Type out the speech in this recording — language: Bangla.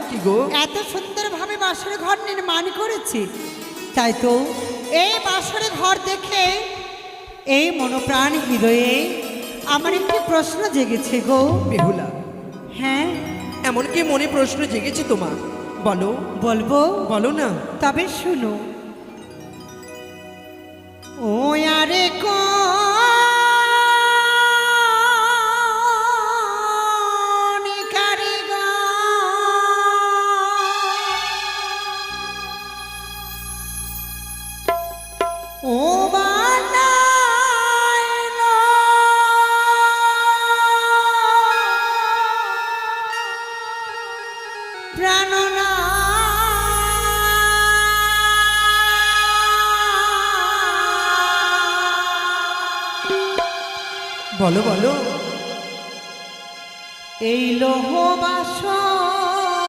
কি গো? এত সুন্দরভাবে বাসর ঘর নির্মাণ করেছি, তাই তো এই বাসর ঘর দেখে এই মনোপ্রাণ হৃদয়ে আমার একটি প্রশ্ন জেগেছে গো। বেহুলা, হ্যাঁ, এমন কি মনে প্রশ্ন জেগেছে তোমার? বলো। বলবো? বলো না। তবে শুনো। ও আরে ও বানাইলো প্রাণনা বলো বলো। এই লোহ বাসন